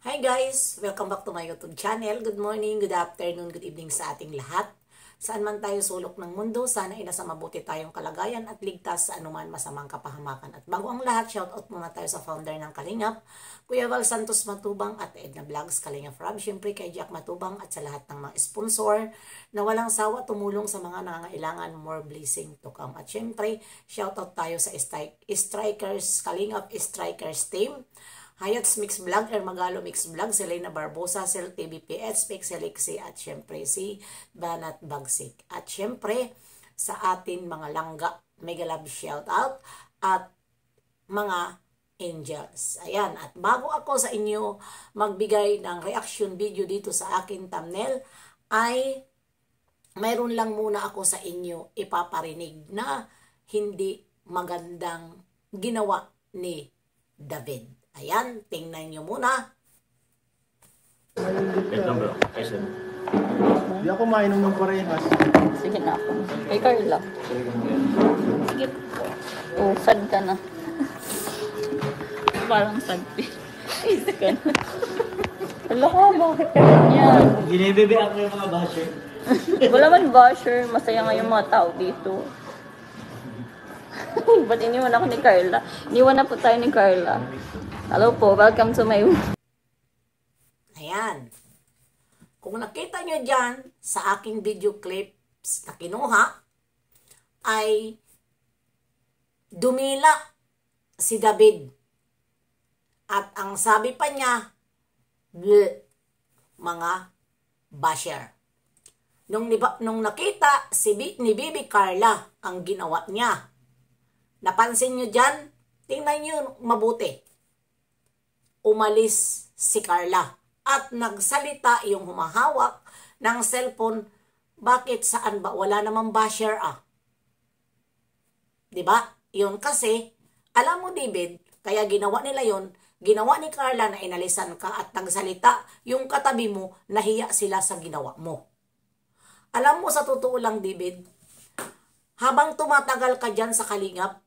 Hi guys! Welcome back to my YouTube channel. Good morning, good afternoon, good evening sa ating lahat. Saan man tayo sulok ng mundo, sana ay nasa mabuti tayong kalagayan at ligtas sa anuman masamang kapahamakan. At bago ang lahat, shoutout muna tayo sa founder ng Kalingap, Kuya Val Santos Matubang at Edna Vlogs, Kalingap Rob, syempre kay Jack Matubang at sa lahat ng mga sponsor na walang sawa tumulong sa mga nangangailangan, more blessing to come. At syempre, shoutout tayo sa Strikers, Kalingap Strikers team, Hayats Mix Vlog, Ermagalo Mix Vlog, Selena Barbosa, Sel TVPH, Pixelixi, at syempre si Banat Bagsik. At syempre sa atin mga langga, mega love shoutout at mga angels. Ayan, at bago ako sa inyo magbigay ng reaction video dito sa akin thumbnail, ay mayroon lang muna ako sa inyo ipaparinig na hindi magandang ginawa ni David. Ayan, tingnan nyo muna. Wait lang bro, ayos lang. Hindi ako mainom ng parehas. Sige na ako. Kay Carla. Sige. Oh, sad ka na. Parang sad. Isa ka na. Hala ka, bakit ka ganyan? Ginibebe ako yung mga basher. Wala man basher. Masaya nga yung mga tao dito. Ba't iniwan ako ni Carla? Iniwan na po tayo ni Carla. Hello po, welcome to my... Ayan. Kung nakita nyo dyan sa aking video clips na kinuha, ay dumila si David. At ang sabi pa niya, mga basher. Nung nakita ni Bibi Carla ang ginawa niya, napansin nyo dyan, tingnan nyo mabuti. Umalis si Carla at nagsalita yung humahawak ng cellphone. Bakit, saan ba? Wala namang basher ah. Diba? Yun kasi, alam mo David, kaya ginawa nila yun, ginawa ni Carla na inalisan ka at nagsalita, yung katabi mo, nahiya sila sa ginawa mo. Alam mo sa totoo lang David, habang tumatagal ka dyan sa Kalingap,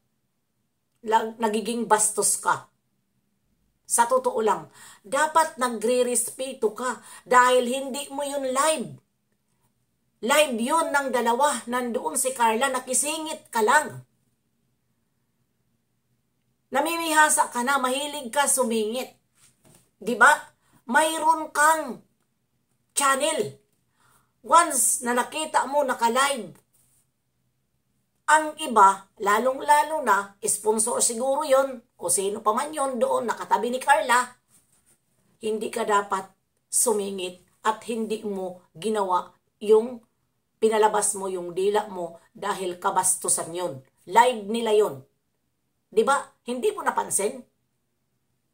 nagiging bastos ka. Sa totoo lang, dapat nagre-respeto ka dahil hindi mo yun live. Live yun ng dalawa. Nandoon si Carla, nakisingit ka lang. Namimihasa ka na, mahilig ka sumingit. Diba? Mayroon kang channel. Once na nakita mo naka-live, ang iba, lalong-lalo na, sponsor siguro yon o sino pa man yon doon, nakatabi ni Carla, hindi ka dapat sumingit at hindi mo ginawa yung pinalabas mo yung dila mo dahil kabastusan yon. Live nila yon. Diba? Hindi mo napansin?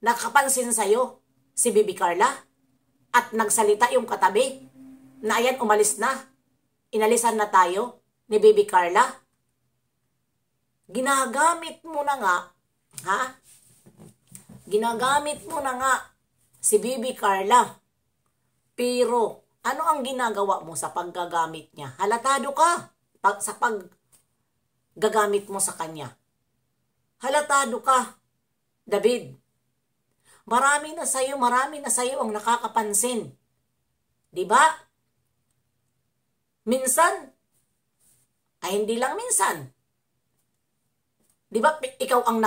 Nakapansin sa'yo si Bibi Carla at nagsalita yung katabi na ayan, umalis na. Inalisan na tayo ni Bibi Carla. Ginagamit mo na nga, ha? Ginagamit mo na nga si Bibi Carla. Pero, ano ang ginagawa mo sa paggagamit niya? Halatado ka sa paggagamit mo sa kanya. Halatado ka, David. Marami na sa'yo ang nakakapansin. Diba? Minsan, ay hindi lang minsan, di ba ikaw ang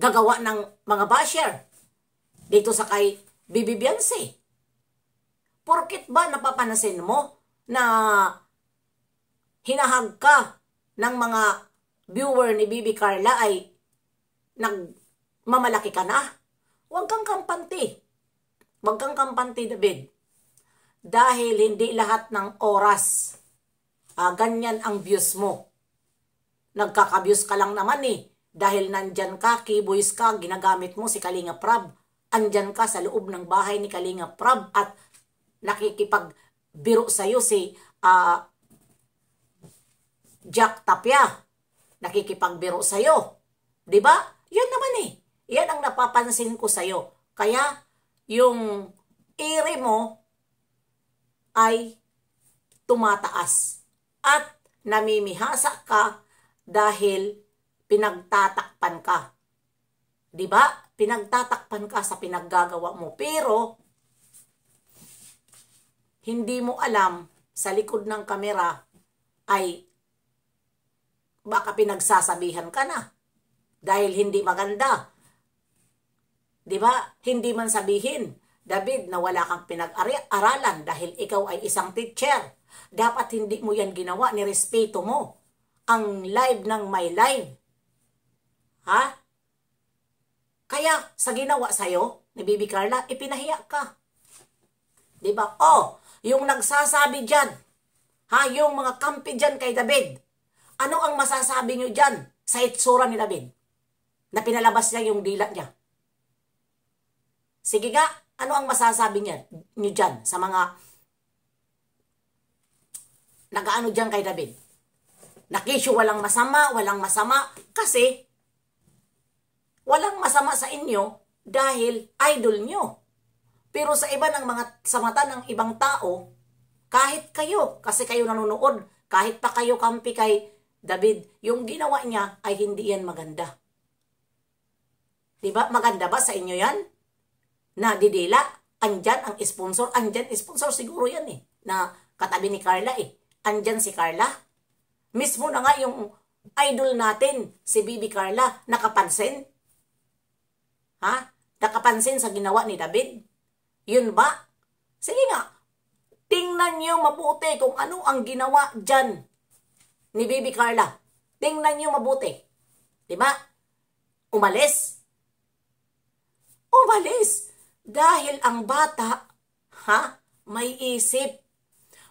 gagawa ng mga basher dito sa kay Bibi Beyonce? Porkit ba napapansin mo na hinahag ka ng mga viewer ni Bibi Carla ay nagmamalaki ka na? Huwag kang kampante. Huwag kang kampante, David. Dahil hindi lahat ng oras ganyan ang views mo. Nagkaka-views ka lang naman eh. Dahil nandyan ka, keyboys ka, ginagamit mo si Kalingap Rob. Andyan ka sa loob ng bahay ni Kalingap Rob at nakikipagbiro sa'yo si Jack Tapia. Nakikipagbiro sa'yo. Diba? Yan naman eh. Yan ang napapansin ko sa'yo. Kaya yung ire mo ay tumataas at namimihasa ka dahil pinagtatakpan ka. Diba? pinagtatakpan ka sa pinaggagawa mo. Pero, hindi mo alam, sa likod ng kamera ay baka pinagsasabihan ka na. Dahil hindi maganda. Di ba? Hindi man sabihin, David, na wala kang pinag-aralan dahil ikaw ay isang teacher. Dapat hindi mo yan ginawa, nirespeto mo ang live ng my live. Ha? Kaya sa ginawa sa'yo, ni Bibi Carla, ipinahiya ka. Di ba? Oh, yung nagsasabi dyan, ha, yung mga kampi dyan kay David, ano ang masasabi nyo dyan sa itsura ni David? Na pinalabas niya yung dila niya. Sige nga, ano ang masasabi nyo dyan sa mga nagaano dyan kay David? Nakisyo walang masama, kasi walang masama sa inyo dahil idol nyo. Pero sa iba ng sa mata ng ibang tao, kahit kayo, kasi kayo nanonood, kahit pa kayo kampi kay David, yung ginawa niya ay hindi yan maganda. Diba? Maganda ba sa inyo yan? Na didila, andyan ang sponsor, siguro yan eh, na katabi ni Carla eh. Andyan si Carla. Mismo na nga yung idol natin, si Bibi Carla, nakapansin. Ha? Nakapansin sa ginawa ni David? Yun ba? Sige nga, tingnan niyo mabuti kung ano ang ginawa dyan ni Bibi Carla. Tingnan niyo mabuti. Diba? Umalis. Dahil ang bata, ha, may isip.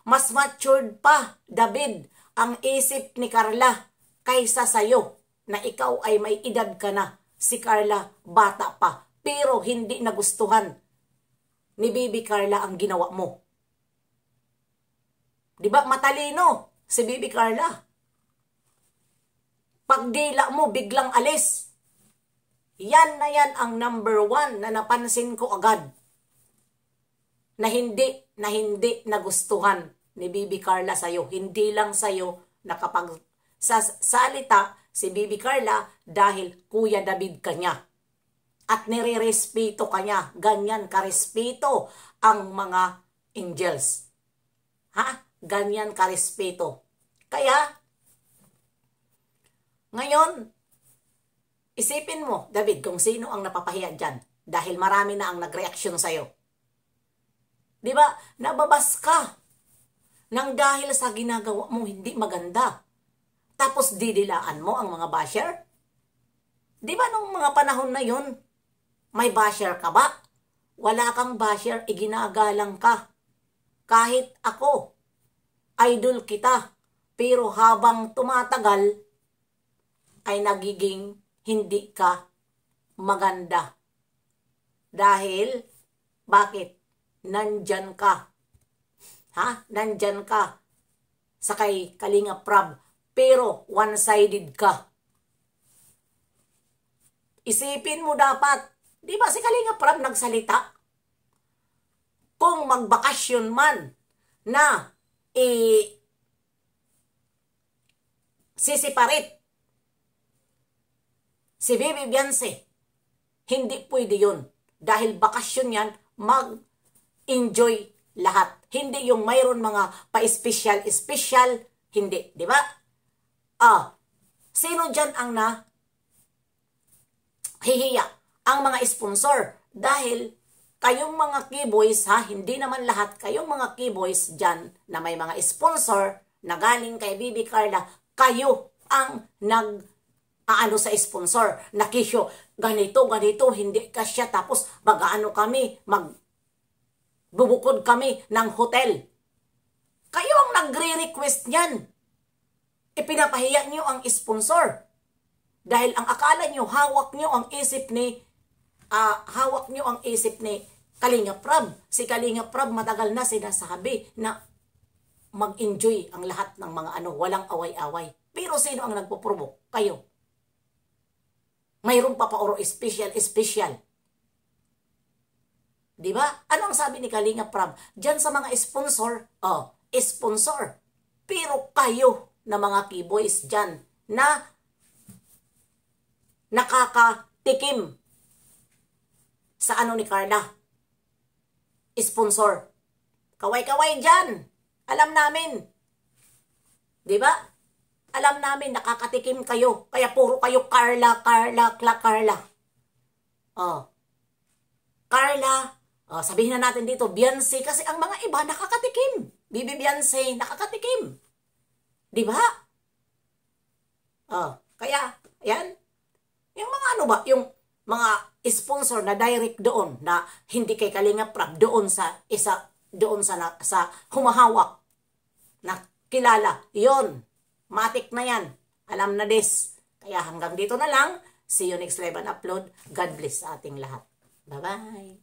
Mas matured pa, David, ang isip ni Carla kaysa sayo na ikaw ay may edad ka na. Si Carla, bata pa. Pero hindi nagustuhan ni Bibi Carla ang ginawa mo. Diba matalino si Bibi Carla? Pagdila mo, biglang alis. Yan na yan ang number 1 na napansin ko agad. Na hindi nagustuhan ni Bibi Carla sa'yo. Hindi lang sa'yo nakapag salita si Bibi Carla dahil Kuya David ka niya. At nire-respeto ka niya. Ganyan karespeto ang mga angels. Ha? Ganyan karespeto. Kaya, ngayon, isipin mo, David, kung sino ang napapahiya dyan. Dahil marami na ang nag-reaction sa'yo. Di ba? Nababas ka. Nang dahil sa ginagawa mo hindi maganda. Tapos didilaan mo ang mga basher? Di ba nung mga panahon na yun, may basher ka ba? Wala kang basher, iginagalang ka. Kahit ako, idol kita. Pero habang tumatagal, ay nagiging hindi ka maganda. Dahil, bakit? Nandyan ka. Ha? Nandyan ka sa kay Kalinga Prab. Pero, one-sided ka. Isipin mo dapat, di ba si Kalinga Prab nagsalita? Kung magbakasyon man na sisiparit si Bibi Beyonce, hindi pwede yun. Dahil bakasyon yan, mag-enjoy lahat. Hindi yung mayroon mga pa-special, hindi. Di ba? Sino dyan ang hihiya? Ang mga sponsor. Dahil kayong mga keyboys, ha, hindi naman lahat, kayong mga keyboys dyan na may mga sponsor na galing kay Bibi Carla, kayo ang sa sponsor. Nakisyo, ganito, hindi kasya. Tapos, kami, bubukod kami ng hotel. Kayo ang nagre-request niyan. Ipinapahiya niyo ang sponsor. Dahil ang akala niyo, hawak niyo ang isip ni Kalinga Prab. Si Kalinga Prab matagal na sinasabi na mag-enjoy ang lahat ng mga walang away-away. Pero sino ang nagpo-provoke? Kayo. Mayroon pa oro special. Di ba? Ano ang sabi ni Kalinga Prab? Diyan sa mga sponsor, sponsor. Pero kayo na mga keyboys dyan na nakakatikim sa ano ni Carla. Sponsor. Kaway-kaway dyan. Alam namin. Di ba? Alam namin, nakakatikim kayo. Kaya puro kayo Carla. Oh. Carla. Oh, sabihin na natin dito, Beyonce. Kasi ang mga iba nakakatikim. Bibi Beyonce, nakakatikim. Di ba? Oh. Kaya, yan. Yung mga ano ba, yung mga sponsor na direct doon na hindi kay Kalinga Prab doon sa sa humahawak na kilala. Yon, matik na yan. Alam na des. Kaya hanggang dito na lang. See you next live and upload. God bless sa ating lahat. Bye-bye.